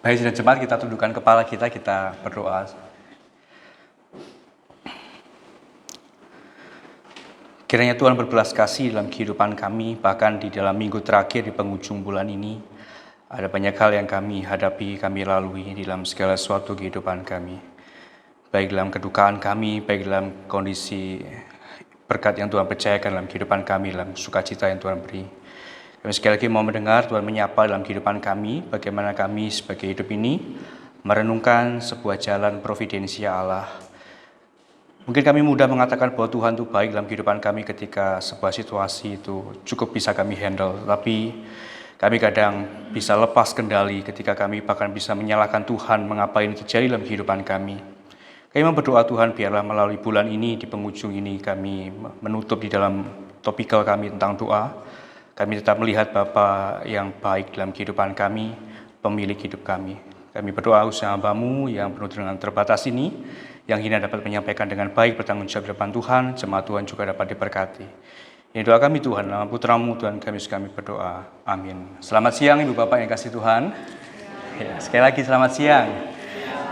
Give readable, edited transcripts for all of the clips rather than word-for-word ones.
Baik, sudah cepat kita tundukkan kepala kita berdoa. Kiranya Tuhan berbelas kasih dalam kehidupan kami, bahkan di dalam minggu terakhir di penghujung bulan ini. Ada banyak hal yang kami hadapi, kami lalui dalam segala sesuatu kehidupan kami. Baik dalam kedukaan kami, baik dalam kondisi berkat yang Tuhan percayakan dalam kehidupan kami, dalam sukacita yang Tuhan beri. Kami sekali lagi mau mendengar Tuhan menyapa dalam kehidupan kami, bagaimana kami sebagai hidup ini merenungkan sebuah jalan providensia Allah. Mungkin kami mudah mengatakan bahwa Tuhan itu baik dalam kehidupan kami ketika sebuah situasi itu cukup bisa kami handle, tapi kami kadang bisa lepas kendali ketika kami bahkan bisa menyalahkan Tuhan mengapa ini terjadi dalam kehidupan kami. Kami mau berdoa Tuhan biarlah melalui bulan ini di penghujung ini kami menutup di dalam topikal kami tentang doa. Kami tetap melihat Bapa yang baik dalam kehidupan kami, pemilik hidup kami. Kami berdoa usaha hamba-Mu yang penuh dengan terbatas ini, yang hina dapat menyampaikan dengan baik bertanggung jawab di depan Tuhan, jemaat Tuhan juga dapat diberkati. Ini doa kami Tuhan, nama Putra-Mu Tuhan kami berdoa. Amin. Selamat siang Ibu Bapak yang kasih Tuhan. Ya, sekali lagi selamat siang.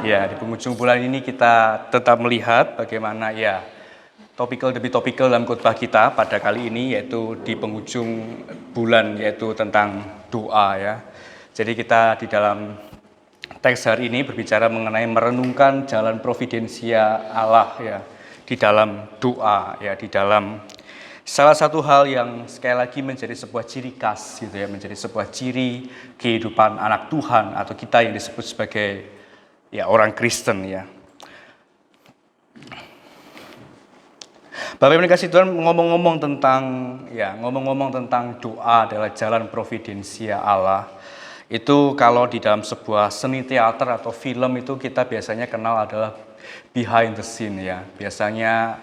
Ya, di penghujung bulan ini kita tetap melihat bagaimana topikal demi topikal dalam khotbah kita pada kali ini, yaitu di penghujung bulan, yaitu tentang doa ya. Jadi kita di dalam teks hari ini berbicara mengenai merenungkan jalan providensia Allah ya, di dalam doa ya, di dalam salah satu hal yang sekali lagi menjadi sebuah ciri khas gitu ya, menjadi sebuah ciri kehidupan anak Tuhan atau kita yang disebut sebagai orang Kristen ya. Bapak Ibu yang kasih Tuhan, ngomong-ngomong tentang doa adalah jalan providensia Allah. Itu kalau di dalam sebuah seni teater atau film itu kita biasanya kenal adalah behind the scene ya. Biasanya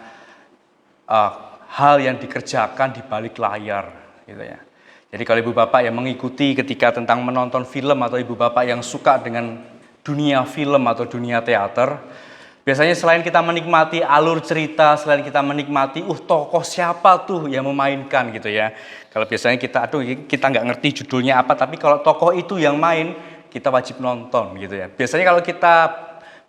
hal yang dikerjakan di balik layar gitu ya. Jadi kalau Ibu Bapak yang mengikuti ketika tentang menonton film atau Ibu Bapak yang suka dengan dunia film atau dunia teater, biasanya selain kita menikmati alur cerita, selain kita menikmati tokoh siapa tuh yang memainkan gitu ya. Kalau biasanya kita nggak ngerti judulnya apa, tapi kalau tokoh itu yang main, kita wajib nonton gitu ya. Biasanya kalau kita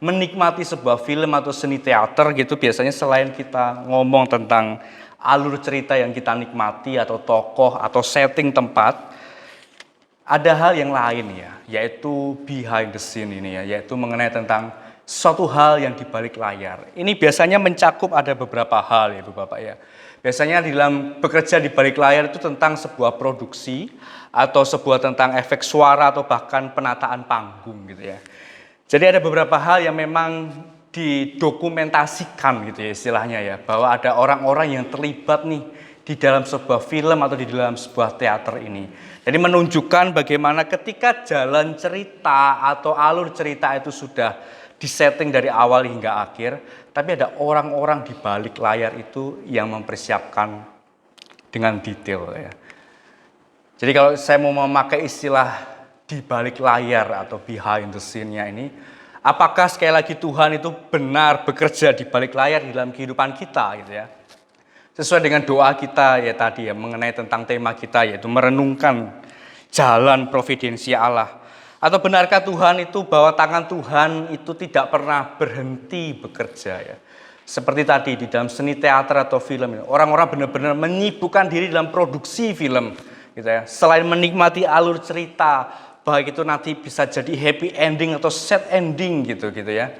menikmati sebuah film atau seni teater gitu, biasanya selain kita ngomong tentang alur cerita yang kita nikmati atau tokoh atau setting tempat, ada hal yang lain ya, yaitu behind the scene ini ya, yaitu mengenai tentang suatu hal yang di balik layar. Ini biasanya mencakup ada beberapa hal ya Ibu Bapak ya. Biasanya di dalam bekerja di balik layar itu tentang sebuah produksi atau sebuah tentang efek suara atau bahkan penataan panggung gitu ya. Jadi ada beberapa hal yang memang didokumentasikan gitu ya istilahnya ya, bahwa ada orang-orang yang terlibat nih di dalam sebuah film atau di dalam sebuah teater ini. Jadi menunjukkan bagaimana ketika jalan cerita atau alur cerita itu sudah disetting dari awal hingga akhir, tapi ada orang-orang di balik layar itu yang mempersiapkan dengan detail ya. Jadi kalau saya mau memakai istilah di balik layar atau behind the scene-nya ini, apakah sekali lagi Tuhan itu benar bekerja di balik layar di dalam kehidupan kita gitu ya. Sesuai dengan doa kita ya tadi ya, mengenai tentang tema kita yaitu merenungkan jalan providensia Allah. Atau benarkah Tuhan itu bahwa tangan Tuhan itu tidak pernah berhenti bekerja ya. Seperti tadi di dalam seni teater atau film, orang-orang benar-benar menyibukkan diri dalam produksi film gitu ya. Selain menikmati alur cerita, baik itu nanti bisa jadi happy ending atau sad ending gitu ya.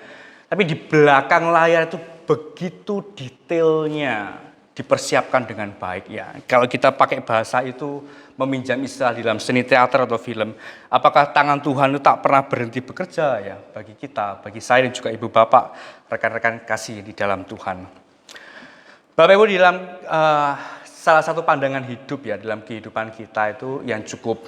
Tapi di belakang layar itu begitu detailnya dipersiapkan dengan baik ya. Kalau kita pakai bahasa itu meminjam istilah di dalam seni teater atau film, apakah tangan Tuhan itu tak pernah berhenti bekerja ya bagi kita, bagi saya dan juga Ibu Bapak, rekan-rekan kasih di dalam Tuhan. Bapak Ibu, di dalam salah satu pandangan hidup ya dalam kehidupan kita itu yang cukup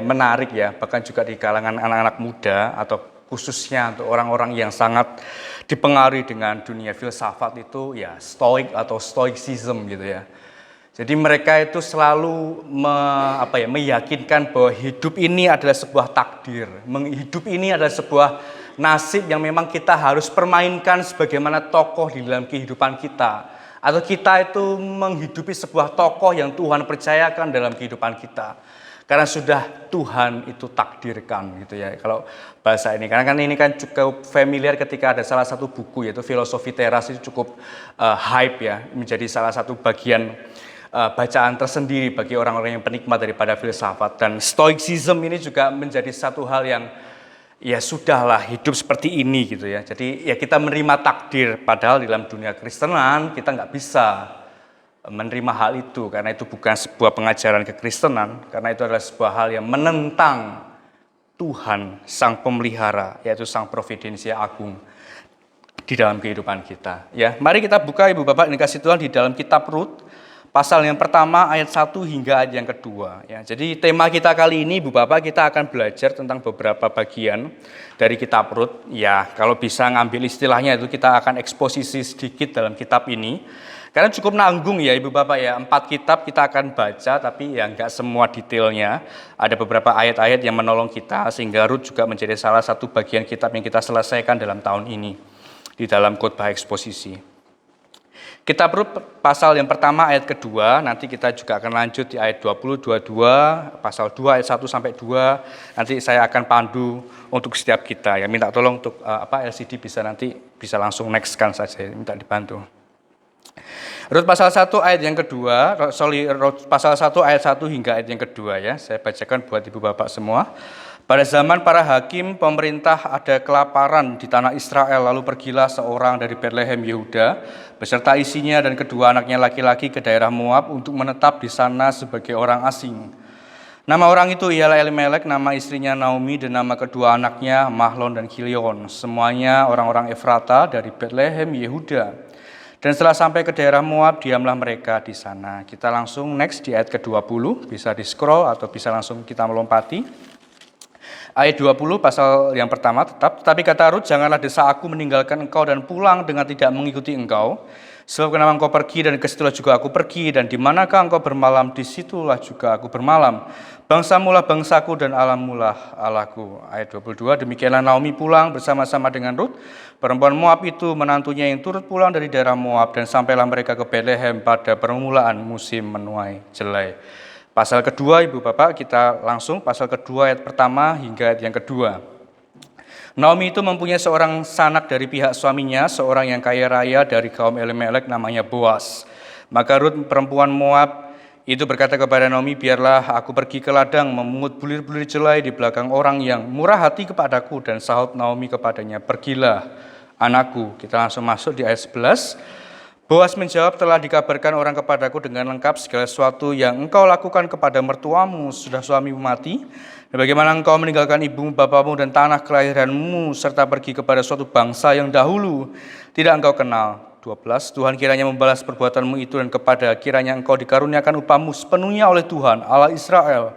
menarik ya, bahkan juga di kalangan anak-anak muda atau khususnya untuk orang-orang yang sangat dipengaruhi dengan dunia filsafat itu ya stoik atau stoicism gitu ya. Jadi mereka itu selalu meyakinkan bahwa hidup ini adalah sebuah takdir, hidup ini adalah sebuah nasib yang memang kita harus permainkan sebagaimana tokoh di dalam kehidupan kita. Atau kita itu menghidupi sebuah tokoh yang Tuhan percayakan dalam kehidupan kita. Karena sudah Tuhan itu takdirkan gitu ya. Kalau bahasa ini, karena kan ini kan cukup familiar ketika ada salah satu buku yaitu Filosofi Teras, itu cukup hype ya, menjadi salah satu bagian bacaan tersendiri bagi orang-orang yang penikmat daripada filsafat. Dan Stoicism ini juga menjadi satu hal yang ya sudahlah hidup seperti ini gitu ya. Jadi ya kita menerima takdir, padahal di dalam dunia Kristenan kita nggak bisa menerima hal itu, karena itu bukan sebuah pengajaran kekristenan, karena itu adalah sebuah hal yang menentang Tuhan, Sang Pemelihara, yaitu Sang Providensia Agung di dalam kehidupan kita. Ya, mari kita buka Ibu Bapak yang dikasih Tuhan di dalam kitab Rut, pasal yang pertama ayat 1 hingga ayat yang kedua. Ya, jadi tema kita kali ini Ibu Bapak, kita akan belajar tentang beberapa bagian dari kitab Rut. Ya, kalau bisa ngambil istilahnya itu kita akan eksposisi sedikit dalam kitab ini. Karena cukup nanggung ya Ibu Bapak ya, 4 kitab kita akan baca, tapi ya nggak semua detailnya. Ada beberapa ayat-ayat yang menolong kita, sehingga Rut juga menjadi salah satu bagian kitab yang kita selesaikan dalam tahun ini, di dalam khotbah eksposisi. Kitab Rut pasal yang pertama ayat kedua, nanti kita juga akan lanjut di ayat 20, 22, pasal 2 ayat 1 sampai 2, nanti saya akan pandu untuk setiap kita. Ya minta tolong untuk LCD bisa langsung next kan saja, minta dibantu. Rut pasal 1 ayat yang kedua, Rut pasal 1 ayat 1 hingga ayat yang kedua ya, saya bacakan buat Ibu Bapak semua. Pada zaman para hakim pemerintah ada kelaparan di tanah Israel, lalu pergilah seorang dari Betlehem Yehuda beserta isinya dan kedua anaknya laki-laki ke daerah Moab untuk menetap di sana sebagai orang asing. Nama orang itu ialah Elimelek, nama istrinya Naomi, dan nama kedua anaknya Mahlon dan Kilion, semuanya orang-orang Efrata dari Betlehem Yehuda. Dan setelah sampai ke daerah Moab, diamlah mereka di sana. Kita langsung next di ayat ke-20, bisa di scroll atau bisa langsung kita melompati. Ayat 20 pasal yang pertama tetapi kata Rut, janganlah desa aku meninggalkan engkau dan pulang dengan tidak mengikuti engkau. Sebab kenapa engkau pergi dan ke situlah juga aku pergi, dan di manakah engkau bermalam, di situlah juga aku bermalam. Bangsamulah bangsaku dan Allahmulah Allahku. Ayat 22, demikianlah Naomi pulang bersama-sama dengan Rut, perempuan Moab itu, menantunya yang turut pulang dari daerah Moab, dan sampailah mereka ke Betlehem pada permulaan musim menuai jelai. Pasal kedua Ibu Bapak, kita langsung pasal kedua ayat pertama hingga ayat yang kedua. Naomi itu mempunyai seorang sanak dari pihak suaminya, seorang yang kaya raya dari kaum Elimelek namanya Boas. Maka Rut perempuan Moab itu berkata kepada Naomi, biarlah aku pergi ke ladang memungut bulir-bulir jelai di belakang orang yang murah hati kepadaku. Dan sahut Naomi kepadanya, pergilah anakku. Kita langsung masuk di ayat 11. Boas menjawab, telah dikabarkan orang kepadaku dengan lengkap segala sesuatu yang engkau lakukan kepada mertuamu sudah suamimu mati. Dan bagaimana engkau meninggalkan ibumu, bapamu dan tanah kelahiranmu serta pergi kepada suatu bangsa yang dahulu tidak engkau kenal. 12. Tuhan kiranya membalas perbuatanmu itu, dan kepada kiranya engkau dikaruniakan upahmu sepenuhnya oleh Tuhan Allah Israel,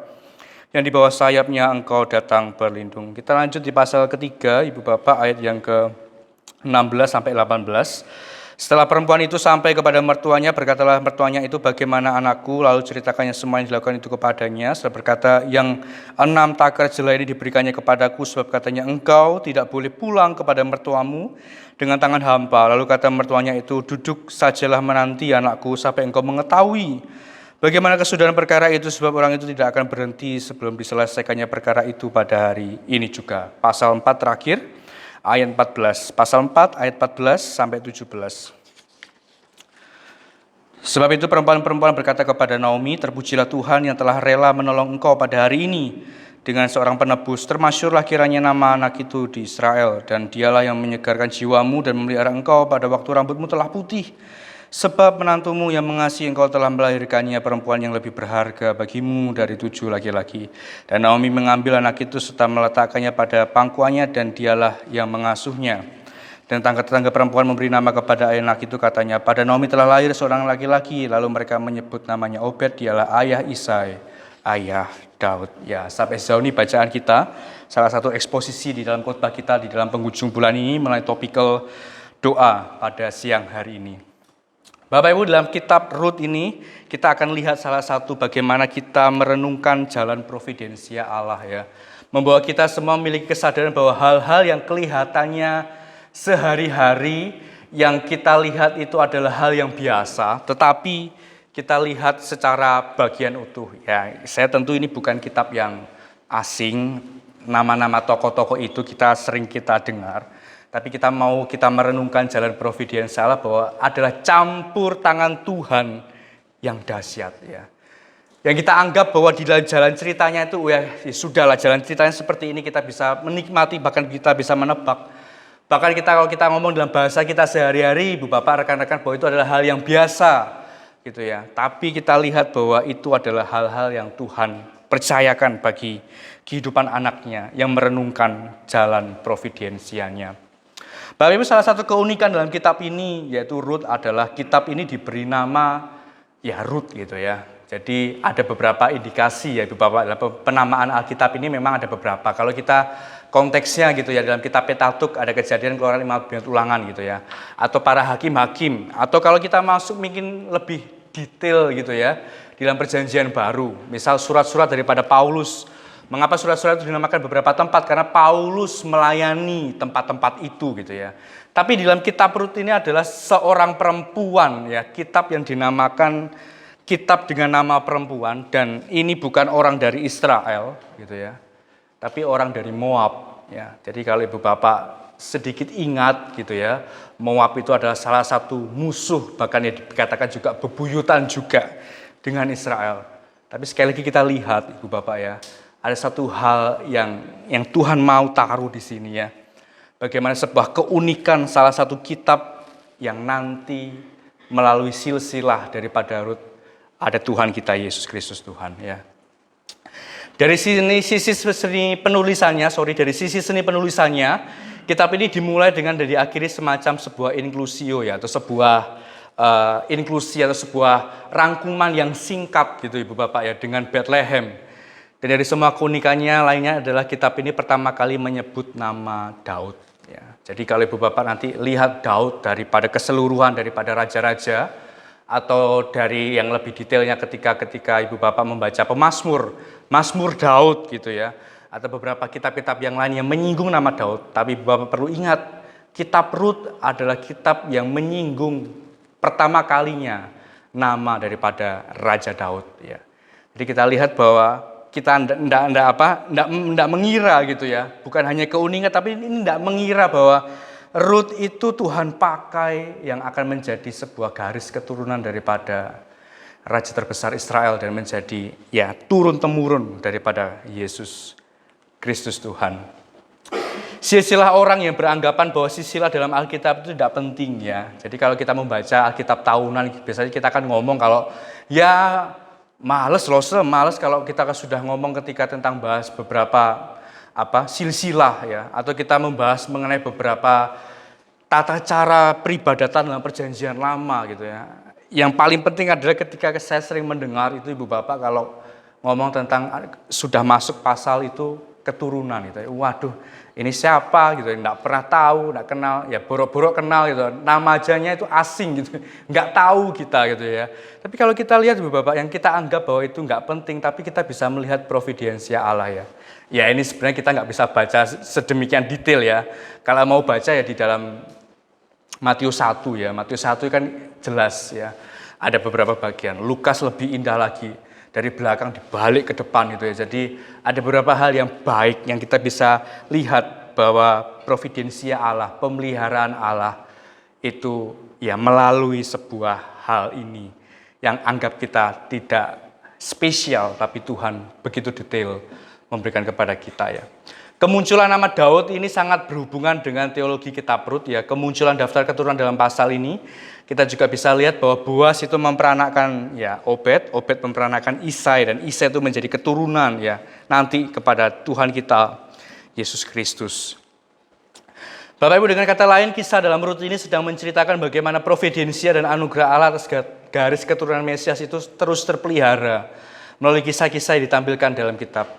yang di bawah sayapnya engkau datang berlindung. Kita lanjut di pasal ketiga Ibu Bapak, ayat yang ke-16 sampai 18. Setelah perempuan itu sampai kepada mertuanya, berkatalah mertuanya itu, bagaimana anakku? Lalu ceritakannya semua yang dilakukan itu kepadanya. Setelah berkata, yang 6 takar jelai ini diberikannya kepadaku, sebab katanya engkau tidak boleh pulang kepada mertuamu dengan tangan hampa. Lalu kata mertuanya itu, duduk sajalah menanti anakku sampai engkau mengetahui bagaimana kesudahan perkara itu, sebab orang itu tidak akan berhenti sebelum diselesaikannya perkara itu pada hari ini juga. Pasal 4 terakhir. Ayat 14, pasal 4 ayat 14 sampai 17. Sebab itu perempuan-perempuan berkata kepada Naomi, terpujilah Tuhan yang telah rela menolong engkau pada hari ini dengan seorang penebus. Termasyurlah kiranya nama anak itu di Israel, dan dialah yang menyegarkan jiwamu dan memelihara engkau pada waktu rambutmu telah putih. Sebab menantumu yang mengasihi engkau telah melahirkannya perempuan yang lebih berharga bagimu dari 7 laki-laki. Dan Naomi mengambil anak itu serta meletakkannya pada pangkuannya, dan dialah yang mengasuhnya. Dan tetangga perempuan memberi nama kepada anak itu, katanya, pada Naomi telah lahir seorang laki-laki. Lalu mereka menyebut namanya Obed, dialah ayah Isai, ayah Daud. Ya, sampai sejauh ini bacaan kita, salah satu eksposisi di dalam khotbah kita di dalam penghujung bulan ini mengenai topikal doa pada siang hari ini. Bapak Ibu, dalam kitab Rut ini kita akan lihat salah satu bagaimana kita merenungkan jalan providensia Allah ya. Membawa kita semua memiliki kesadaran bahwa hal-hal yang kelihatannya sehari-hari yang kita lihat itu adalah hal yang biasa, tetapi kita lihat secara bagian utuh. Ya, saya tentu ini bukan kitab yang asing, nama-nama tokoh-tokoh itu sering kita dengar. Tapi kita merenungkan jalan providensial bahwa adalah campur tangan Tuhan yang dahsyat ya. Yang kita anggap bahwa di dalam jalan ceritanya itu ya sudahlah, jalan ceritanya seperti ini, kita bisa menikmati, bahkan kita bisa menebak. Bahkan kalau kita ngomong dalam bahasa kita sehari-hari, Ibu Bapak, rekan-rekan, bahwa itu adalah hal yang biasa gitu ya. Tapi kita lihat bahwa itu adalah hal-hal yang Tuhan percayakan bagi kehidupan anaknya yang merenungkan jalan providensianya. Bapak Ibu, salah satu keunikan dalam kitab ini yaitu Rut adalah kitab ini diberi nama ya Rut gitu ya. Jadi ada beberapa indikasi ya Ibu Bapak, dalam penamaan Alkitab ini memang ada beberapa. Kalau kita konteksnya gitu ya, dalam kitab Pentatuk ada Kejadian, Keluaran, 15 Ulangan gitu ya. Atau para hakim-hakim, atau kalau kita masuk mungkin lebih detail gitu ya, di dalam Perjanjian Baru. Misal surat-surat daripada Paulus. Mengapa surat-surat itu dinamakan beberapa tempat? Karena Paulus melayani tempat-tempat itu gitu ya. Tapi di dalam kitab Rut ini adalah seorang perempuan ya, kitab yang dinamakan kitab dengan nama perempuan, dan ini bukan orang dari Israel gitu ya, tapi orang dari Moab ya. Jadi kalau Ibu Bapak sedikit ingat gitu ya, Moab itu adalah salah satu musuh, bahkan ya dikatakan juga bebuyutan juga dengan Israel. Tapi sekali lagi kita lihat Ibu Bapak ya, ada satu hal yang Tuhan mau taruh di sini ya. Bagaimana sebuah keunikan salah satu kitab yang nanti melalui silsilah daripada Rut ada Tuhan kita Yesus Kristus Tuhan ya. Dari sisi seni penulisannya, kitab ini dimulai dengan dari akhirnya semacam sebuah inklusio ya, atau sebuah inklusi atau sebuah rangkuman yang singkat gitu Ibu Bapak ya, dengan Bethlehem. Dan dari semua keunikannya lainnya adalah kitab ini pertama kali menyebut nama Daud ya. Jadi kalau Ibu Bapak nanti lihat Daud daripada keseluruhan daripada raja-raja, atau dari yang lebih detailnya ketika Ibu Bapak membaca Mazmur Daud gitu ya, atau beberapa kitab-kitab yang lain yang menyinggung nama Daud. Tapi Ibu Bapak perlu ingat, kitab Rut adalah kitab yang menyinggung pertama kalinya nama daripada Raja Daud ya. Jadi kita lihat bahwa kita tidak mengira gitu ya, bukan hanya keunikan, tapi ini tidak mengira bahwa Rut itu Tuhan pakai yang akan menjadi sebuah garis keturunan daripada Raja terbesar Israel dan menjadi ya turun-temurun daripada Yesus Kristus Tuhan. Silsilah orang yang beranggapan bahwa silsilah dalam Alkitab itu tidak penting ya. Jadi kalau kita membaca Alkitab tahunan, biasanya kita akan ngomong kalau ya males kalau kita sudah ngomong ketika tentang bahas beberapa silsilah ya, atau kita membahas mengenai beberapa tata cara peribadatan dalam Perjanjian Lama gitu ya. Yang paling penting adalah ketika saya sering mendengar itu Ibu Bapak kalau ngomong tentang sudah masuk pasal itu keturunan gitu ya. Waduh, ini siapa gitu, enggak pernah tahu, enggak kenal, ya borok-borok kenal gitu. Nama ajanya itu asing gitu. Enggak tahu kita gitu ya. Tapi kalau kita lihat Ibu Bapak, yang kita anggap bahwa itu enggak penting, tapi kita bisa melihat providensia Allah ya. Ya ini sebenarnya kita nggak bisa baca sedemikian detail ya. Kalau mau baca ya di dalam Matius 1 ya. Matius 1 kan jelas ya. Ada beberapa bagian. Lukas lebih indah lagi. Dari belakang dibalik ke depan gitu ya. Jadi ada beberapa hal yang baik yang kita bisa lihat bahwa providensia Allah, pemeliharaan Allah itu ya melalui sebuah hal ini yang anggap kita tidak spesial, tapi Tuhan begitu detail memberikan kepada kita ya. Kemunculan nama Daud ini sangat berhubungan dengan teologi kitab Rut ya. Kemunculan daftar keturunan dalam pasal ini kita juga bisa lihat bahwa Boas itu memperanakkan ya Obed memperanakkan Isai, dan Isai itu menjadi keturunan ya nanti kepada Tuhan kita Yesus Kristus. Bapak Ibu, dengan kata lain, kisah dalam Rut ini sedang menceritakan bagaimana providensia dan anugerah Allah atas garis keturunan Mesias itu terus terpelihara melalui kisah-kisah yang ditampilkan dalam kitab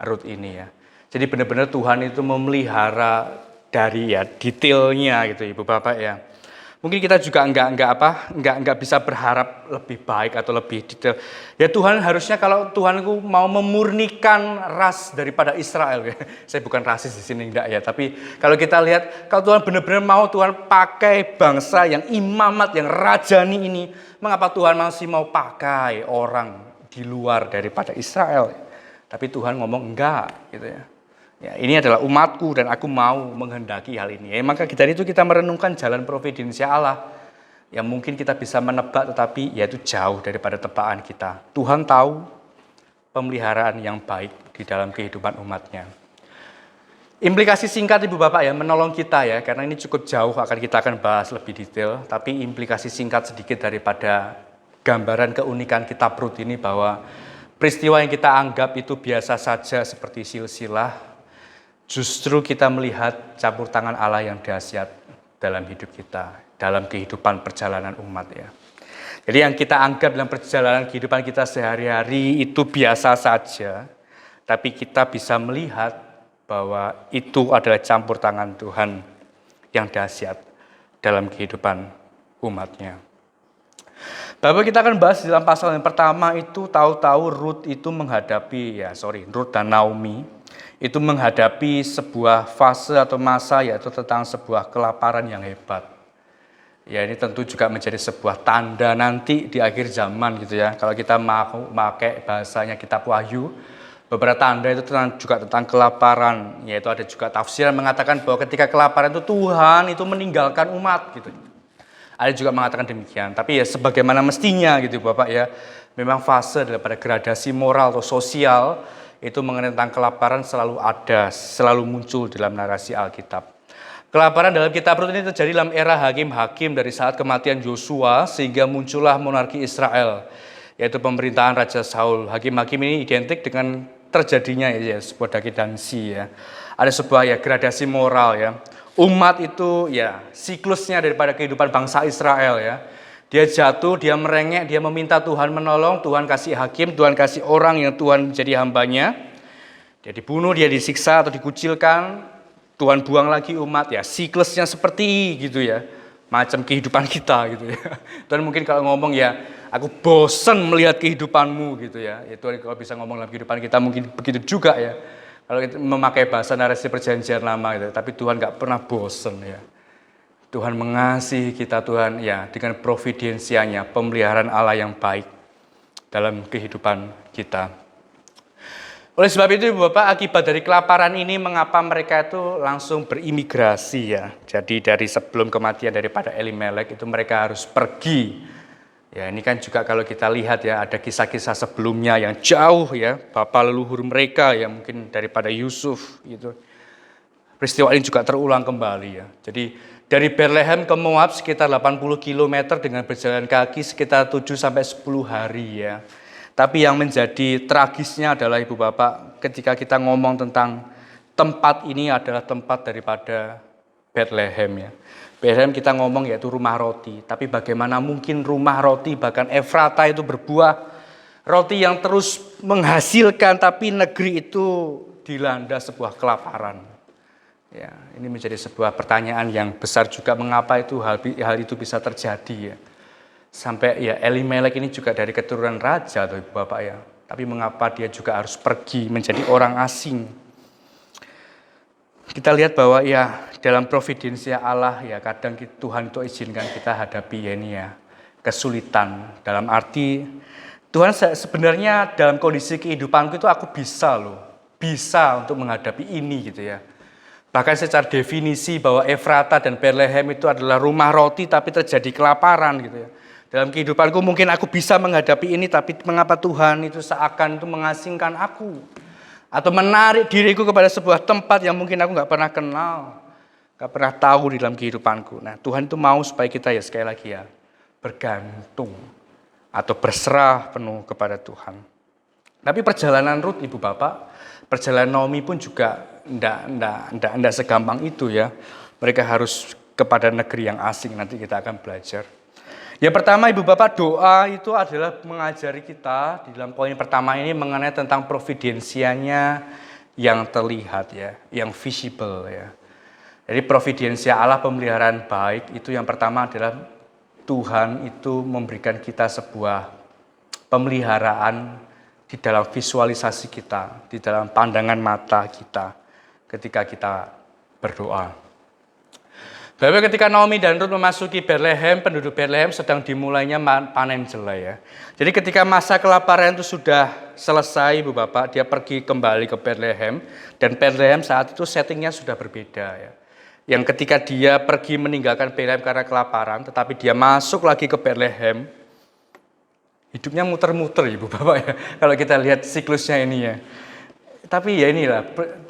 Rut ini ya. Jadi benar-benar Tuhan itu memelihara dari ya detailnya gitu Ibu Bapak ya. Mungkin kita juga nggak bisa berharap lebih baik atau lebih detail. Ya Tuhan harusnya kalau Tuhan itu mau memurnikan ras daripada Israel, ya. Saya bukan rasis di sini enggak ya, tapi kalau kita lihat kalau Tuhan benar-benar mau Tuhan pakai bangsa yang imamat, yang rajani ini, mengapa Tuhan masih mau pakai orang di luar daripada Israel? Tapi Tuhan ngomong enggak, gitu ya. Ya, ini adalah umatku dan aku mau menghendaki hal ini. Maka dari itu kita merenungkan jalan providensia Allah yang mungkin kita bisa menebak tetapi yaitu jauh daripada tebakan kita. Tuhan tahu pemeliharaan yang baik di dalam kehidupan umatnya. Implikasi singkat Ibu Bapak ya menolong kita ya, karena ini cukup jauh kita akan bahas lebih detail. Tapi implikasi singkat sedikit daripada gambaran keunikan kitab Rut ini bahwa peristiwa yang kita anggap itu biasa saja seperti silsilah, justru kita melihat campur tangan Allah yang dahsyat dalam hidup kita, dalam kehidupan perjalanan umat ya. Jadi yang kita anggap dalam perjalanan kehidupan kita sehari-hari itu biasa saja, tapi kita bisa melihat bahwa itu adalah campur tangan Tuhan yang dahsyat dalam kehidupan umatnya. Bapak kita akan bahas dalam pasal yang pertama itu tahu-tahu Rut dan Naomi itu menghadapi sebuah fase atau masa yaitu tentang sebuah kelaparan yang hebat. Ya ini tentu juga menjadi sebuah tanda nanti di akhir zaman gitu ya. Kalau kita mau pakai bahasanya kitab Wahyu, beberapa tanda itu juga tentang kelaparan. Yaitu ada juga tafsir yang mengatakan bahwa ketika kelaparan itu Tuhan itu meninggalkan umat gitu. Ada juga mengatakan demikian. Tapi ya sebagaimana mestinya gitu Bapak ya. Memang fase daripada gradasi moral atau sosial itu mengenai tentang kelaparan selalu ada, selalu muncul dalam narasi Alkitab. Kelaparan dalam kitab Rut ini terjadi dalam era hakim-hakim dari saat kematian Yosua sehingga muncullah monarki Israel, yaitu pemerintahan Raja Saul. Hakim-hakim ini identik dengan terjadinya ya sebuah dekadensi ya. Ada sebuah ya gradasi moral ya. Umat itu ya siklusnya daripada kehidupan bangsa Israel ya. Dia jatuh, dia merengek, dia meminta Tuhan menolong, Tuhan kasih hakim, Tuhan kasih orang yang Tuhan menjadi hambanya. Dia dibunuh, dia disiksa atau dikucilkan, Tuhan buang lagi umat, ya siklusnya seperti gitu ya. Macam kehidupan kita gitu ya. Tuhan mungkin kalau ngomong ya, aku bosan melihat kehidupanmu gitu ya. Ya Tuhan kalau bisa ngomong dalam kehidupan kita mungkin begitu juga ya. Kalau kita memakai bahasa narasi perjanjian lama gitu, tapi Tuhan gak pernah bosan ya. Tuhan mengasihi kita Tuhan ya dengan providensianya, pemeliharaan Allah yang baik dalam kehidupan kita. Oleh sebab itu Ibu Bapak, akibat dari kelaparan ini mengapa mereka itu langsung berimigrasi ya. Jadi dari sebelum kematian daripada Elimelek itu mereka harus pergi. Ya ini kan juga kalau kita lihat ya ada kisah-kisah sebelumnya yang jauh ya, bapak leluhur mereka ya mungkin daripada Yusuf gitu. Peristiwa ini juga terulang kembali ya. Jadi dari Bethlehem ke Moab sekitar 80 km dengan berjalan kaki sekitar 7-10 hari ya. Tapi yang menjadi tragisnya adalah Ibu Bapak ketika kita ngomong tentang tempat ini adalah tempat daripada Bethlehem ya. Bethlehem kita ngomong yaitu rumah roti. Tapi bagaimana mungkin rumah roti bahkan Efrata itu berbuah roti yang terus menghasilkan tapi negeri itu dilanda sebuah kelaparan. Ya, ini menjadi sebuah pertanyaan yang besar juga mengapa itu hal itu bisa terjadi ya. Sampai ya Elimelek ini juga dari keturunan raja atau Ibu Bapak ya. Tapi mengapa dia juga harus pergi menjadi orang asing? Kita lihat bahwa ya dalam providensia Allah ya kadang Tuhan itu izinkan kita hadapi ya ini ya kesulitan. Dalam arti Tuhan sebenarnya dalam kondisi kehidupanku itu aku bisa untuk menghadapi ini gitu ya. Bahkan secara definisi bahwa Efrata dan Bethlehem itu adalah rumah roti tapi terjadi kelaparan gitu ya. Dalam kehidupanku mungkin aku bisa menghadapi ini tapi mengapa Tuhan itu seakan itu mengasingkan aku. Atau menarik diriku kepada sebuah tempat yang mungkin aku gak pernah kenal. Gak pernah tahu di dalam kehidupanku. Nah Tuhan itu mau supaya kita ya sekali lagi ya bergantung atau berserah penuh kepada Tuhan. Tapi perjalanan Rut Ibu Bapak, perjalanan Naomi pun juga enggak segampang itu ya. Mereka harus kepada negeri yang asing, nanti kita akan belajar. Yang pertama Ibu Bapak, doa itu adalah mengajari kita di dalam poin pertama ini mengenai tentang providensianya yang terlihat ya, yang visible ya. Jadi providensia Allah, pemeliharaan baik itu yang pertama adalah Tuhan itu memberikan kita sebuah pemeliharaan di dalam visualisasi kita, di dalam pandangan mata kita ketika kita berdoa. Bahwa ketika Naomi dan Rut memasuki Bethlehem, penduduk Bethlehem sedang dimulainya panen jelai ya. Jadi ketika masa kelaparan itu sudah selesai Ibu Bapak, dia pergi kembali ke Bethlehem, dan Bethlehem saat itu settingnya sudah berbeda ya. Yang ketika dia pergi meninggalkan Bethlehem karena kelaparan, tetapi dia masuk lagi ke Bethlehem, hidupnya muter-muter Ibu Bapak ya. Kalau kita lihat siklusnya ini ya. Tapi ya inilah,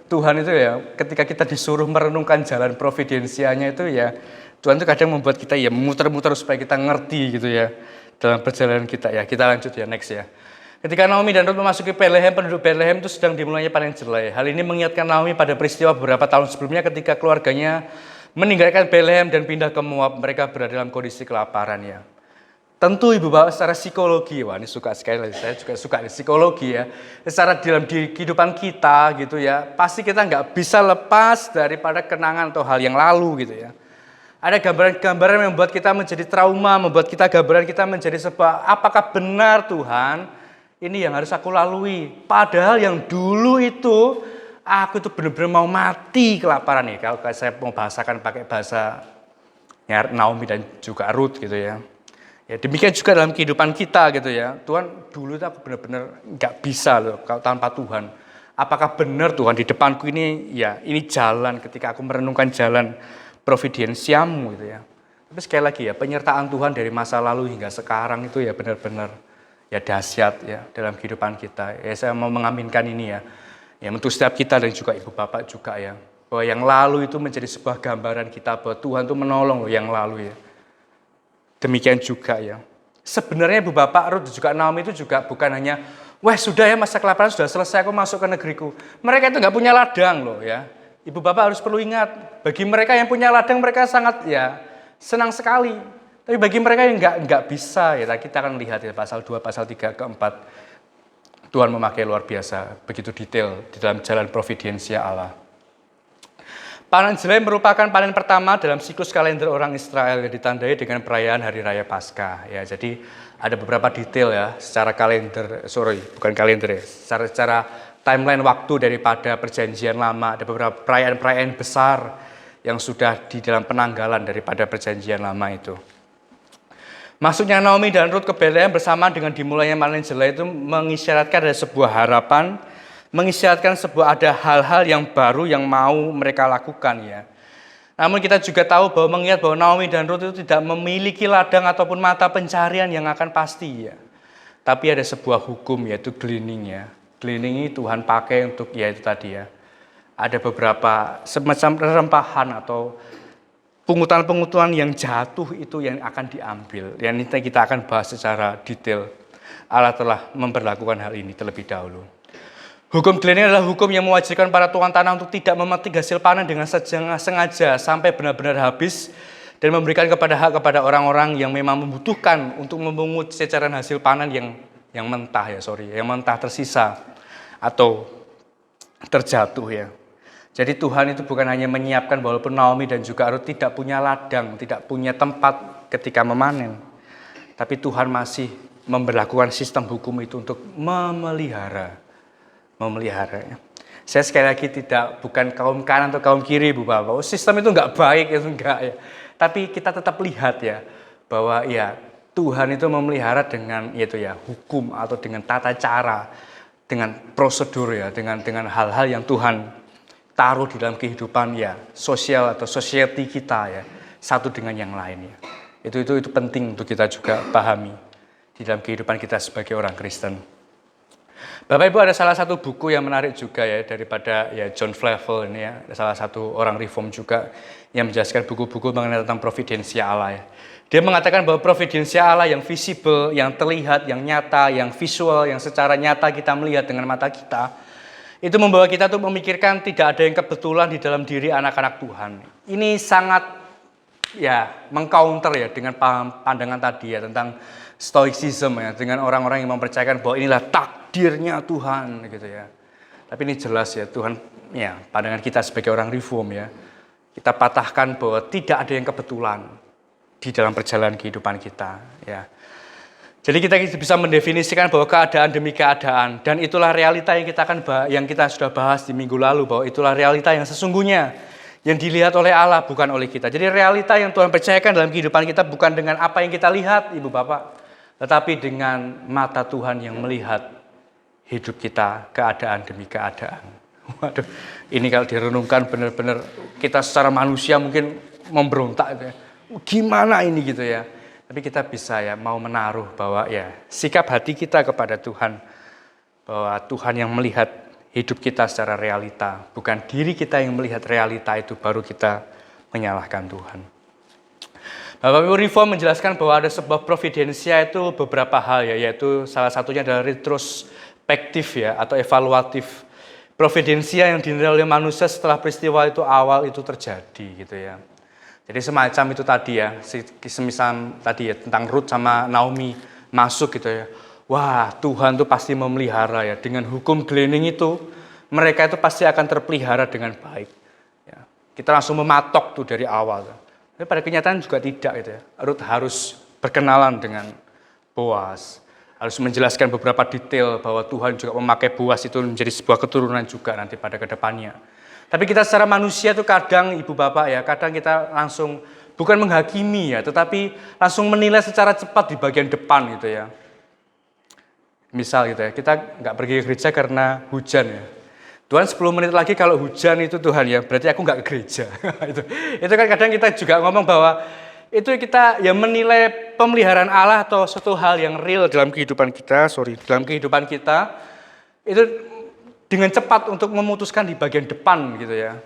Tuhan itu ya ketika kita disuruh merenungkan jalan providensianya itu ya, Tuhan itu kadang membuat kita ya muter-muter supaya kita ngerti gitu ya dalam perjalanan kita ya. Kita lanjut ya, next ya. Ketika Naomi dan Rut memasuki Bethlehem, penduduk Bethlehem itu sedang dimulainya panen jelai. Hal ini mengingatkan Naomi pada peristiwa beberapa tahun sebelumnya ketika keluarganya meninggalkan Bethlehem dan pindah ke Moab. Mereka berada dalam kondisi kelaparan ya. Tentu Ibu Bapak secara psikologi, wah ini suka sekali lagi, saya juga suka psikologi ya. Secara dalam di kehidupan kita gitu ya, pasti kita nggak bisa lepas daripada kenangan atau hal yang lalu gitu ya. Ada gambaran-gambaran yang membuat kita menjadi trauma, membuat kita gambaran kita menjadi sebuah, apakah benar Tuhan, ini yang harus aku lalui. Padahal yang dulu itu, aku itu benar-benar mau mati kelaparan nih. Kalau saya mau bahasakan pakai bahasa ya, Naomi dan juga Ruth gitu ya. Ya, demikian juga dalam kehidupan kita gitu ya. Tuhan, dulu itu aku benar-benar nggak bisa loh kalau tanpa Tuhan. Apakah benar Tuhan di depanku ini ya ini jalan ketika aku merenungkan jalan providensiamu gitu ya. Tapi sekali lagi ya, penyertaan Tuhan dari masa lalu hingga sekarang itu ya benar-benar ya dahsyat ya dalam kehidupan kita. Ya saya mau mengaminkan ini ya. Ya untuk setiap kita dan juga Ibu Bapak juga ya. Bahwa yang lalu itu menjadi sebuah gambaran kita bahwa Tuhan itu menolong loh yang lalu ya. Demikian juga ya. Sebenarnya Ibu Bapak, Ruth juga Naomi itu juga bukan hanya, wah sudah ya masa kelaparan sudah selesai aku masuk ke negeriku. Mereka itu nggak punya ladang loh ya. Ibu Bapak harus perlu ingat, bagi mereka yang punya ladang mereka sangat ya senang sekali. Tapi bagi mereka yang nggak bisa ya, kita akan lihat ya pasal 2, pasal 3, keempat. Tuhan memakai luar biasa, begitu detail di dalam jalan providensia Allah. Panen jelai merupakan panen pertama dalam siklus kalender orang Israel yang ditandai dengan perayaan Hari Raya Paskah. Ya, jadi ada beberapa detail ya secara secara timeline waktu daripada Perjanjian Lama. Ada beberapa perayaan-perayaan besar yang sudah di dalam penanggalan daripada Perjanjian Lama itu. Masuknya Naomi dan Ruth ke Bethlehem bersama dengan dimulainya panen jelai itu mengisyaratkan ada sebuah harapan, mengisyaratkan sebuah ada hal-hal yang baru yang mau mereka lakukan ya. Namun kita juga tahu bahwa mengingat bahwa Naomi dan Ruth itu tidak memiliki ladang ataupun mata pencarian yang akan pasti ya. Tapi ada sebuah hukum yaitu gleaning ya. Gleaning ini Tuhan pakai untuk ya itu tadi ya. Ada beberapa semacam rempahan atau pungutan-pungutan yang jatuh itu yang akan diambil. Yang ini kita akan bahas secara detail. Allah telah memperlakukan hal ini terlebih dahulu. Hukum gleaning adalah hukum yang mewajibkan para tuan tanah untuk tidak memetik hasil panen dengan sengaja sampai benar-benar habis dan memberikan kepada orang-orang yang memang membutuhkan untuk memungut cecaran hasil panen yang mentah yang mentah tersisa atau terjatuh ya. Jadi Tuhan itu bukan hanya menyiapkan walaupun Naomi dan juga Ruth tidak punya ladang, tidak punya tempat ketika memanen, tapi Tuhan masih memberlakukan sistem hukum itu untuk memelihara. Ya. Saya sekali lagi bukan kaum kanan atau kaum kiri Bu Bapak. Sistem itu enggak baik, itu enggak ya. Tapi kita tetap lihat ya bahwa ya Tuhan itu memelihara dengan itu ya hukum atau dengan tata cara, dengan prosedur ya, dengan hal-hal yang Tuhan taruh di dalam kehidupan ya sosial atau society kita ya satu dengan yang lain ya. Itu penting untuk kita juga pahami di dalam kehidupan kita sebagai orang Kristen. Bapak Ibu, ada salah satu buku yang menarik juga ya daripada ya John Flavel ini ya, salah satu orang reform juga yang menjelaskan buku-buku mengenai tentang providensia Allah ya. Dia mengatakan bahwa providensia Allah yang visible, yang terlihat, yang nyata, yang visual, yang secara nyata kita melihat dengan mata kita, itu membawa kita tuh memikirkan tidak ada yang kebetulan di dalam diri anak-anak Tuhan. Ini sangat ya mengcounter ya dengan pandangan tadi ya tentang stoicism ya, dengan orang-orang yang mempercayakan bahwa inilah takdirnya Tuhan gitu ya. Tapi ini jelas ya Tuhan ya pandangan kita sebagai orang reform ya. Kita patahkan bahwa tidak ada yang kebetulan di dalam perjalanan kehidupan kita, ya. Jadi kita bisa mendefinisikan bahwa keadaan demi keadaan, dan itulah realita yang kita sudah bahas di minggu lalu, bahwa itulah realita yang sesungguhnya yang dilihat oleh Allah, bukan oleh kita. Jadi realita yang Tuhan percayakan dalam kehidupan kita bukan dengan apa yang kita lihat, Ibu Bapak, tetapi dengan mata Tuhan yang melihat hidup kita keadaan demi keadaan. Waduh, ini kalau direnungkan benar-benar kita secara manusia mungkin memberontak gitu ya. Gimana ini gitu ya. Tapi kita bisa ya mau menaruh bahwa ya sikap hati kita kepada Tuhan, bahwa Tuhan yang melihat hidup kita secara realita, bukan diri kita yang melihat realita itu, baru kita menyalahkan Tuhan. Bapak Ibu, Reform menjelaskan bahwa ada sebuah providensia itu beberapa hal ya, yaitu salah satunya adalah retrospektif ya, atau evaluatif. Providensia yang dinilai oleh manusia setelah peristiwa itu awal itu terjadi gitu ya. Jadi semacam itu tadi ya, semisal tadi ya tentang Ruth sama Naomi masuk gitu ya. Wah, Tuhan tuh pasti memelihara ya, dengan hukum gleaning itu mereka itu pasti akan terpelihara dengan baik. Ya, kita langsung mematok tuh dari awal. Tapi pada kenyataan juga tidak gitu ya. Ruth harus berkenalan dengan Boas. Harus menjelaskan beberapa detail bahwa Tuhan juga memakai Boas itu menjadi sebuah keturunan juga nanti pada kedepannya. Tapi kita secara manusia itu kadang, Ibu Bapak ya, kadang kita langsung bukan menghakimi ya, tetapi langsung menilai secara cepat di bagian depan gitu ya. Misal gitu ya, kita nggak pergi ke gereja karena hujan ya. Tuhan 10 menit lagi kalau hujan itu Tuhan ya, berarti aku nggak ke gereja. itu kan kadang kita juga ngomong bahwa itu kita ya menilai pemeliharaan Allah atau suatu hal yang real dalam kehidupan kita, itu dengan cepat untuk memutuskan di bagian depan gitu ya.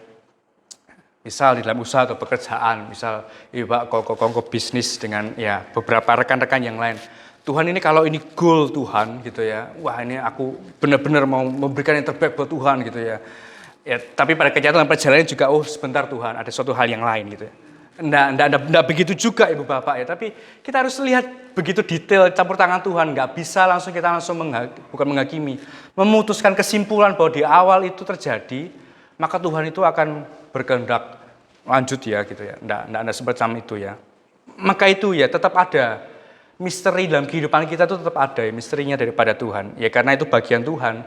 Misal di dalam usaha atau pekerjaan, misal Ibu kongko bisnis dengan ya beberapa rekan-rekan yang lain. Tuhan ini kalau ini goal Tuhan gitu ya, wah ini aku benar-benar mau memberikan yang terbaik buat Tuhan gitu ya. Ya tapi pada kenyataan perjalanan juga, oh sebentar Tuhan, ada suatu hal yang lain gitu ya. Enggak begitu juga Ibu Bapak ya, tapi kita harus lihat begitu detail campur tangan Tuhan, nggak bisa kita langsung bukan menghakimi, memutuskan kesimpulan bahwa di awal itu terjadi, maka Tuhan itu akan berkehendak lanjut ya gitu ya, enggak semacam itu ya. Maka itu ya tetap ada misteri dalam kehidupan kita, itu tetap ada ya, misterinya daripada Tuhan ya, karena itu bagian Tuhan.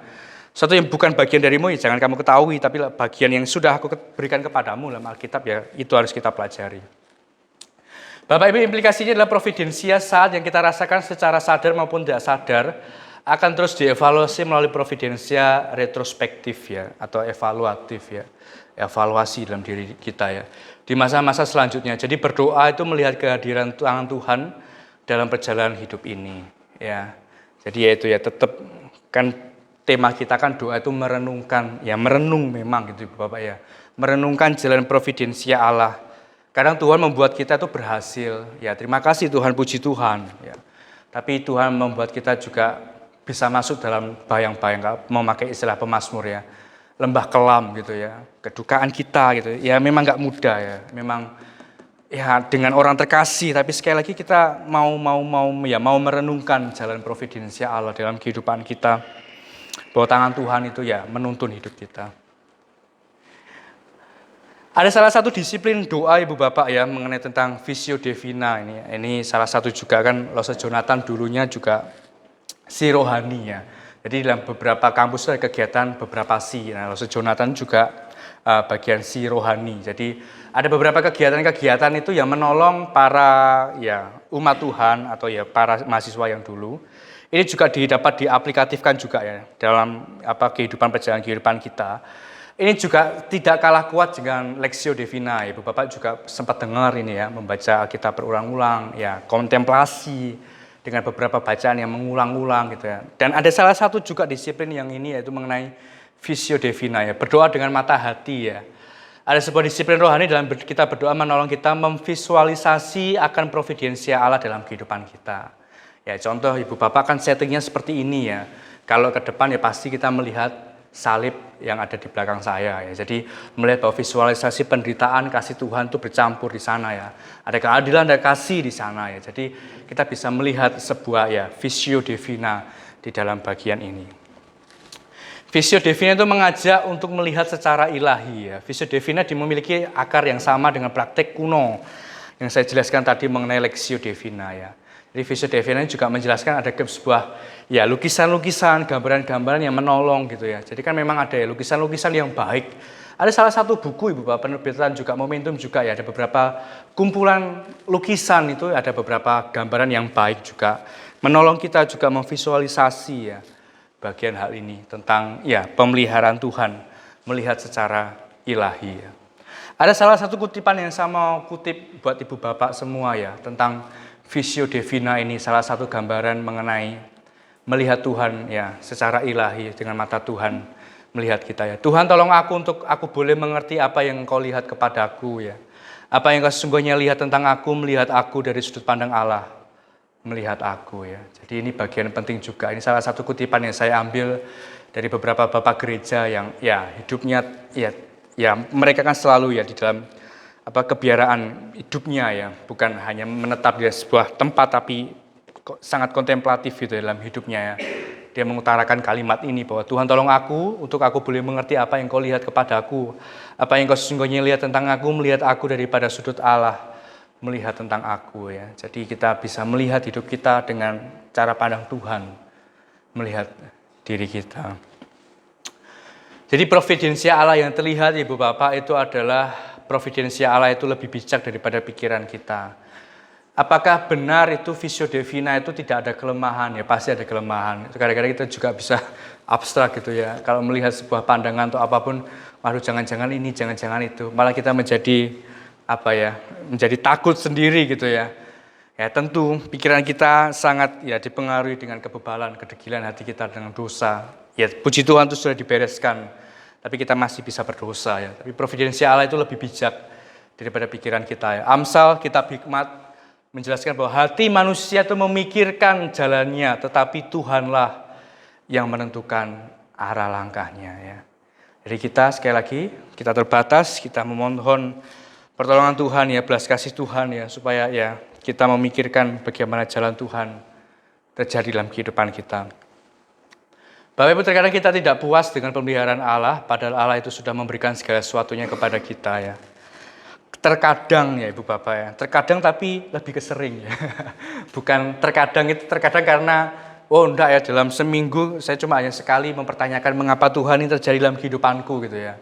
Satu yang bukan bagian darimu ya jangan kamu ketahui, tapi bagian yang sudah aku berikan kepadamu dalam Alkitab ya, itu harus kita pelajari. Bapak Ibu, implikasinya adalah providensia saat yang kita rasakan secara sadar maupun tidak sadar akan terus dievaluasi melalui providensia retrospektif ya, atau evaluatif ya, evaluasi dalam diri kita ya, di masa-masa selanjutnya. Jadi berdoa itu melihat kehadiran tangan Tuhan dalam perjalanan hidup ini ya. Jadi ya itu ya, tetap kan tema kita kan doa itu merenungkan, ya merenung memang gitu Bapak ya. Merenungkan jalan providensia Allah. Kadang Tuhan membuat kita itu berhasil, ya terima kasih Tuhan, puji Tuhan. Ya. Tapi Tuhan membuat kita juga bisa masuk dalam bayang-bayang, memakai istilah pemazmur ya. Lembah kelam gitu ya, kedukaan kita gitu. Ya memang gak mudah ya, memang ya dengan orang terkasih, tapi sekali lagi kita mau merenungkan jalan providensia Allah dalam kehidupan kita. Bahwa tangan Tuhan itu ya menuntun hidup kita. Ada salah satu disiplin doa Ibu Bapak ya mengenai tentang Visio Divina ini. Ini salah satu juga kan Lose Jonathan dulunya juga si rohani ya. Jadi dalam beberapa kampus ada kegiatan beberapa si. Nah, Lose Jonathan juga bagian si rohani. Jadi ada beberapa kegiatan-kegiatan itu yang menolong para ya umat Tuhan atau ya para mahasiswa yang dulu. Ini juga dapat diaplikatifkan juga ya dalam kehidupan perjalanan kehidupan kita. Ini juga tidak kalah kuat dengan Lectio Divina. Ibu Bapak juga sempat dengar ini ya, membaca Alkitab berulang-ulang, ya kontemplasi dengan beberapa bacaan yang mengulang-ulang gitu ya. Dan ada salah satu juga disiplin yang ini yaitu mengenai Visio Divina ya, berdoa dengan mata hati ya. Ada sebuah disiplin rohani dalam kita berdoa menolong kita memvisualisasi akan providensia Allah dalam kehidupan kita. Ya contoh Ibu Bapak kan settingnya seperti ini ya. Kalau ke depan ya pasti kita melihat salib yang ada di belakang saya ya. Jadi melihat bahwa visualisasi penderitaan kasih Tuhan itu bercampur di sana ya. Ada keadilan dan kasih di sana ya. Jadi kita bisa melihat sebuah ya Visio Divina di dalam bagian ini. Visio Divina itu mengajak untuk melihat secara ilahi ya. Visio Divina memiliki akar yang sama dengan praktek kuno yang saya jelaskan tadi mengenai Lectio Divina ya. Jadi Visio Divina juga menjelaskan ada sebuah ya lukisan-lukisan, gambaran-gambaran yang menolong gitu ya. Jadi kan memang ada ya lukisan-lukisan yang baik. Ada salah satu buku Ibu Bapak penerbitan juga Momentum juga ya, ada beberapa kumpulan lukisan itu, ada beberapa gambaran yang baik juga. Menolong kita juga memvisualisasi ya bagian hal ini tentang ya pemeliharaan Tuhan, melihat secara ilahi ya. Ada salah satu kutipan yang saya mau kutip buat Ibu Bapak semua ya, tentang Visio Divina ini, salah satu gambaran mengenai melihat Tuhan ya secara ilahi dengan mata Tuhan. Melihat kita ya. Tuhan tolong aku untuk aku boleh mengerti apa yang Engkau lihat kepadaku ya. Apa yang Engkau sesungguhnya lihat tentang aku, melihat aku dari sudut pandang Allah. Melihat aku ya. Jadi ini bagian penting juga. Ini salah satu kutipan yang saya ambil dari beberapa bapak gereja yang ya hidupnya ya mereka kan selalu ya di dalam kebiaraan hidupnya ya, bukan hanya menetap di sebuah tempat tapi sangat kontemplatif gitu dalam hidupnya ya. Dia mengutarakan kalimat ini bahwa Tuhan tolong aku untuk aku boleh mengerti apa yang Kau lihat kepadaku. Apa yang Kau sesungguhnya lihat tentang aku, melihat aku daripada sudut Allah, melihat tentang aku ya. Jadi kita bisa melihat hidup kita dengan cara pandang Tuhan, melihat diri kita. Jadi providensia Allah yang terlihat Ibu Bapak itu adalah providensia Allah itu lebih bijak daripada pikiran kita. Apakah benar itu Visio Divina itu tidak ada kelemahan? Ya pasti ada kelemahan. Kadang-kadang kita juga bisa abstrak gitu ya. Kalau melihat sebuah pandangan atau apapun, waduh jangan-jangan ini, jangan-jangan itu. Malah kita menjadi menjadi takut sendiri gitu ya. Ya tentu pikiran kita sangat ya dipengaruhi dengan kebebalan, kedegilan hati kita dengan dosa. Ya puji Tuhan itu sudah dibereskan. Tapi kita masih bisa berdosa ya. Tapi providensia Allah itu lebih bijak daripada pikiran kita ya. Amsal kitab hikmat menjelaskan bahwa hati manusia itu memikirkan jalannya, tetapi Tuhanlah yang menentukan arah langkahnya ya. Jadi kita sekali lagi, kita terbatas, kita memohon pertolongan Tuhan ya, belas kasih Tuhan ya, supaya ya kita memikirkan bagaimana jalan Tuhan terjadi dalam kehidupan kita. Bapak Ibu, terkadang kita tidak puas dengan pemeliharaan Allah, padahal Allah itu sudah memberikan segala sesuatunya kepada kita ya. Terkadang ya Ibu Bapak ya, terkadang tapi lebih kesering ya. Bukan terkadang itu terkadang karena enggak ya dalam seminggu saya cuma hanya sekali mempertanyakan mengapa Tuhan ini terjadi dalam kehidupanku gitu ya.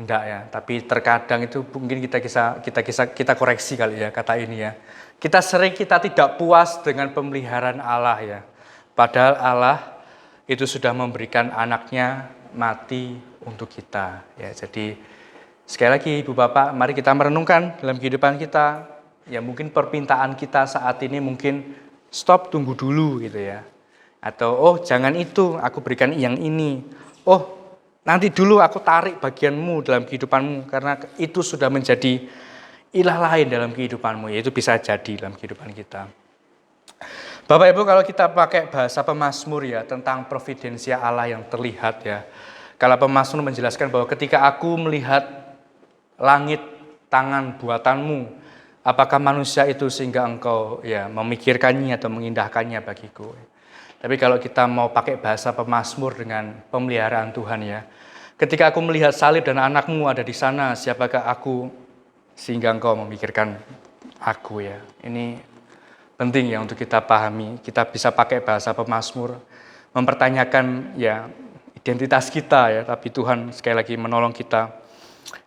Enggak ya, tapi terkadang itu mungkin kita koreksi kali ya kata ini ya. Kita tidak puas dengan pemeliharaan Allah ya. Padahal Allah itu sudah memberikan anaknya mati untuk kita ya. Jadi sekali lagi Ibu Bapak, mari kita merenungkan dalam kehidupan kita. Ya mungkin permintaan kita saat ini mungkin stop, tunggu dulu gitu ya. Atau jangan itu, aku berikan yang ini. Nanti dulu aku tarik bagianmu dalam kehidupanmu. Karena itu sudah menjadi ilah lain dalam kehidupanmu. Ya itu bisa jadi dalam kehidupan kita. Bapak Ibu, kalau kita pakai bahasa pemazmur ya tentang providensia Allah yang terlihat ya. Kalau pemazmur menjelaskan bahwa ketika aku melihat langit tangan buatanmu, apakah manusia itu sehingga engkau ya memikirkannya atau mengindahkannya bagiku. Tapi kalau kita mau pakai bahasa pemazmur dengan pemeliharaan Tuhan ya, ketika aku melihat salib dan anakmu ada di sana, siapakah aku sehingga engkau memikirkan aku ya. Ini penting ya untuk kita pahami. Kita bisa pakai bahasa pemazmur, mempertanyakan ya identitas kita ya, tapi Tuhan sekali lagi menolong kita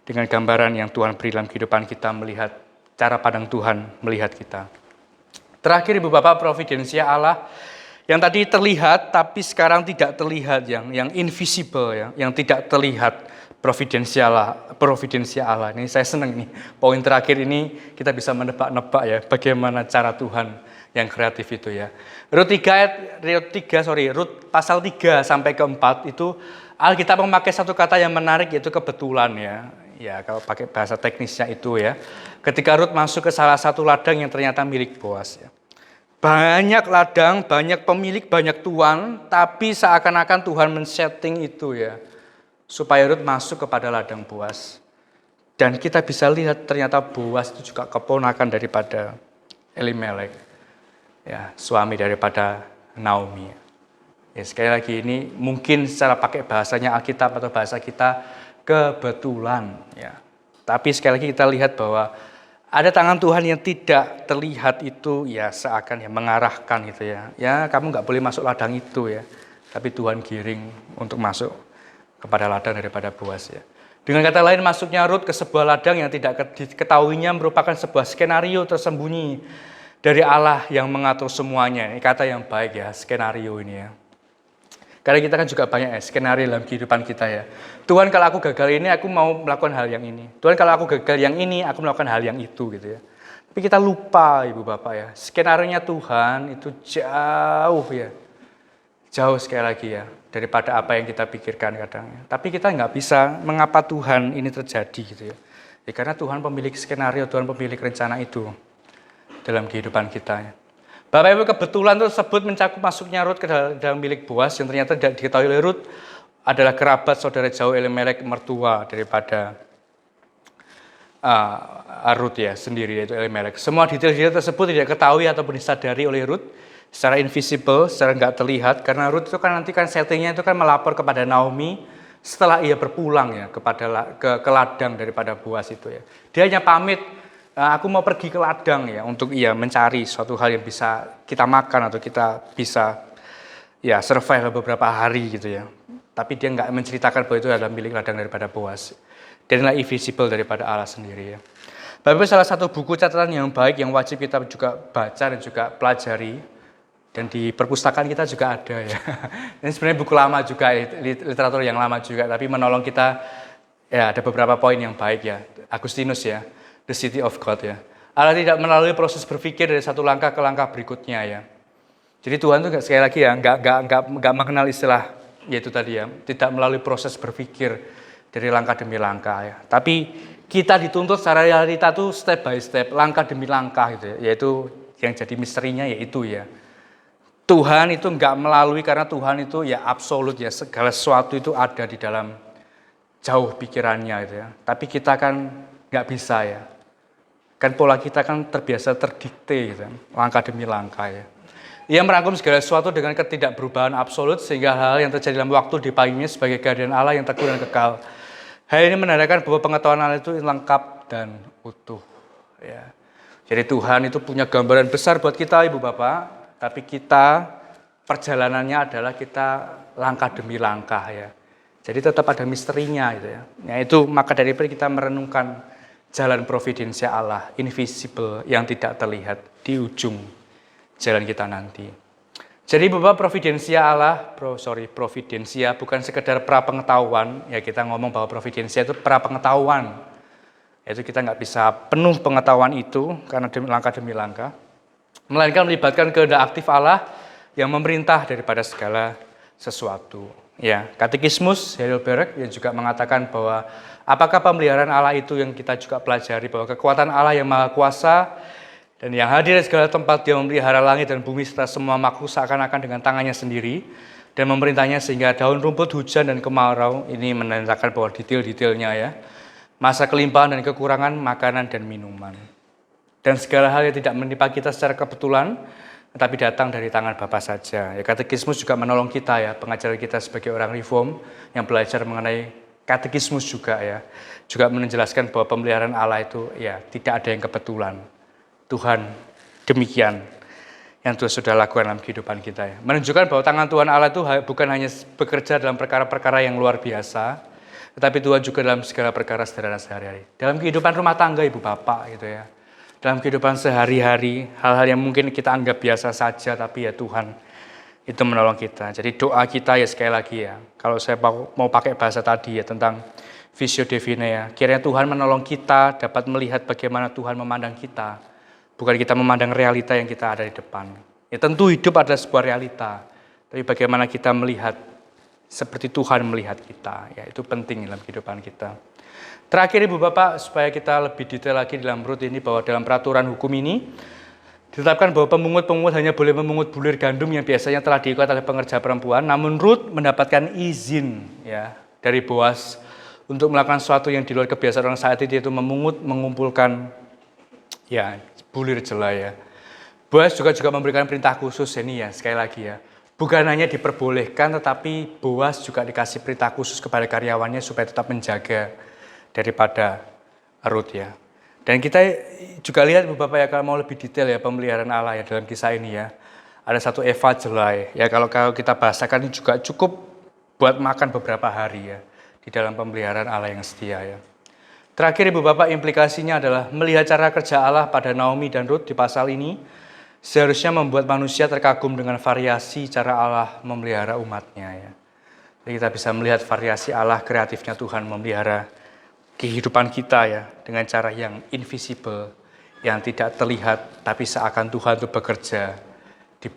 dengan gambaran yang Tuhan beri dalam kehidupan kita, melihat cara pandang Tuhan melihat kita. Terakhir Ibu Bapak, providensia Allah yang tadi terlihat tapi sekarang tidak terlihat, yang invisible ya, yang tidak terlihat providensia Allah. Ini saya senang nih. Poin terakhir ini kita bisa menebak-nebak ya bagaimana cara Tuhan yang kreatif itu ya. Rut pasal 3 sampai ke 4 itu Alkitab memakai satu kata yang menarik, yaitu kebetulan ya. Ya, kalau pakai bahasa teknisnya itu ya. Ketika Rut masuk ke salah satu ladang yang ternyata milik Boas ya. Banyak ladang, banyak pemilik, banyak tuan, tapi seakan-akan Tuhan men-setting itu ya. Supaya Rut masuk kepada ladang Boas. Dan kita bisa lihat ternyata Boas itu juga keponakan daripada Elimelek. Ya, suami daripada Naomi. Ya, sekali lagi ini mungkin secara pakai bahasanya Alkitab atau bahasa kita kebetulan ya. Tapi sekali lagi kita lihat bahwa ada tangan Tuhan yang tidak terlihat itu ya seakan ya mengarahkan gitu ya. Ya kamu nggak boleh masuk ladang itu ya. Tapi Tuhan giring untuk masuk kepada ladang daripada Boas ya. Dengan kata lain masuknya Rut ke sebuah ladang yang tidak diketahuinya merupakan sebuah skenario tersembunyi dari Allah yang mengatur semuanya. Ini kata yang baik ya, skenario ini ya. Karena kita kan juga banyak skenario dalam kehidupan kita ya. Tuhan kalau aku gagal ini, aku mau melakukan hal yang ini. Tuhan kalau aku gagal yang ini, aku melakukan hal yang itu gitu ya. Tapi kita lupa Ibu Bapak ya, skenario-nya Tuhan itu jauh ya. Jauh sekali lagi ya, daripada apa yang kita pikirkan kadang. Tapi kita nggak bisa mengapa Tuhan ini terjadi gitu ya. Ya karena Tuhan pemilik skenario, Tuhan pemilik rencana itu dalam kehidupan kita ya. Bapak Ibu kebetulan tersebut mencakup masuknya Rut ke dalam milik Boas yang ternyata tidak diketahui oleh Rut adalah kerabat saudara jauh Elimelek mertua daripada Rut ya sendiri yaitu Elimelek. Semua detail-detail tersebut tidak ketahui ataupun disadari oleh Rut secara invisible, secara nggak terlihat karena Rut itu kan nanti kan settingnya itu kan melapor kepada Naomi setelah ia berpulang ya ke ladang daripada Boas itu ya. Dia hanya pamit. Aku mau pergi ke ladang ya untuk mencari suatu hal yang bisa kita makan atau kita bisa ya survive beberapa hari gitu ya. Tapi dia nggak menceritakan bahwa itu adalah milik ladang daripada Boas. Dan adalah invisible daripada Allah sendiri ya. Bapak salah satu buku catatan yang baik yang wajib kita juga baca dan juga pelajari dan di perpustakaan kita juga ada ya. Ini sebenarnya buku lama juga literatur yang lama juga tapi menolong kita ya ada beberapa poin yang baik ya. Agustinus ya. The City of God ya. Allah tidak melalui proses berpikir dari satu langkah ke langkah berikutnya ya. Jadi Tuhan itu sekali lagi ya nggak mengenal istilah yaitu tadi ya tidak melalui proses berpikir dari langkah demi langkah ya. Tapi kita dituntut secara realita tuh step by step, langkah demi langkah gitu ya. Yaitu yang jadi misterinya yaitu ya. Tuhan itu nggak melalui karena Tuhan itu ya absolut ya segala sesuatu itu ada di dalam jauh pikirannya gitu ya. Tapi kita kan nggak bisa ya. Kan pola kita kan terbiasa terdikte gitu, langkah demi langkah ya. Ia merangkum segala sesuatu dengan ketidakberubahan absolut sehingga hal yang terjadi dalam waktu dipahaminya sebagai kehadiran Allah yang teguh dan kekal. Hal ini menandakan bahwa pengetahuan Allah itu lengkap dan utuh. Ya. Jadi Tuhan itu punya gambaran besar buat kita Ibu Bapak, tapi kita perjalanannya adalah kita langkah demi langkah ya. Jadi tetap ada misterinya gitu ya. Nah itu maka dari itu kita merenungkan jalan providensia Allah, invisible, yang tidak terlihat di ujung jalan kita nanti. Jadi Bapak providensia Allah, providensia bukan sekedar prapengetahuan, ya kita ngomong bahwa providensia itu prapengetahuan. Yaitu kita nggak bisa penuh pengetahuan itu karena langkah demi langkah. Melainkan melibatkan kehendak aktif Allah yang memerintah daripada segala sesuatu. Ya, Katekismus Heidelberg yang juga mengatakan bahwa apakah pemeliharaan Allah itu yang kita juga pelajari bahwa kekuatan Allah yang maha kuasa dan yang hadir di segala tempat dia memelihara langit dan bumi serta semua makhluk seakan-akan dengan tangannya sendiri dan memerintahnya sehingga daun rumput hujan dan kemarau ini menandakan bahwa detail-detailnya ya masa kelimpahan dan kekurangan makanan dan minuman dan segala hal yang tidak menimpa kita secara kebetulan tetapi datang dari tangan Bapa saja. Ya, Katekismus juga menolong kita ya, pengajaran kita sebagai orang reform yang belajar mengenai katekismus juga ya. Juga menjelaskan bahwa pemeliharaan Allah itu ya tidak ada yang kebetulan. Tuhan demikian yang Tuhan sudah lakukan dalam kehidupan kita ya. Menunjukkan bahwa tangan Tuhan Allah itu bukan hanya bekerja dalam perkara-perkara yang luar biasa, tetapi Tuhan juga dalam segala perkara sederhana sehari-hari. Dalam kehidupan rumah tangga Ibu Bapak gitu ya. Dalam kehidupan sehari-hari, hal-hal yang mungkin kita anggap biasa saja, tapi ya Tuhan itu menolong kita. Jadi doa kita ya sekali lagi ya, kalau saya mau pakai bahasa tadi ya tentang Visio Divina ya, kiranya Tuhan menolong kita dapat melihat bagaimana Tuhan memandang kita, bukan kita memandang realita yang kita ada di depan. Ya tentu hidup adalah sebuah realita, tapi bagaimana kita melihat seperti Tuhan melihat kita, ya itu penting dalam kehidupan kita. Terakhir Ibu Bapak, supaya kita lebih detail lagi dalam Rut ini bahwa dalam peraturan hukum ini ditetapkan bahwa pemungut hanya boleh memungut bulir gandum yang biasanya telah diikat oleh pengerja perempuan. Namun Rut mendapatkan izin ya dari Boas untuk melakukan sesuatu yang di luar kebiasaan orang saat itu, yaitu mengumpulkan ya bulir jela ya. Boas juga memberikan perintah khusus ini ya sekali lagi ya. bukan hanya diperbolehkan, tetapi Boas juga dikasih perintah khusus kepada karyawannya supaya tetap menjaga daripada Ruth ya. Dan kita juga lihat Bapak ya, kalau mau lebih detail ya pemeliharaan Allah ya dalam kisah ini ya. Ada satu evangelai ya, kalau kita bahasakan ini juga cukup buat makan beberapa hari ya di dalam pemeliharaan Allah yang setia ya. Terakhir Ibu Bapak, implikasinya adalah melihat cara kerja Allah pada Naomi dan Ruth di pasal ini seharusnya membuat manusia terkagum dengan variasi cara Allah memelihara umatnya ya. Jadi kita bisa melihat variasi Allah kreatifnya Tuhan memelihara kehidupan kita ya dengan cara yang invisible, yang tidak terlihat, tapi seakan Tuhan itu bekerja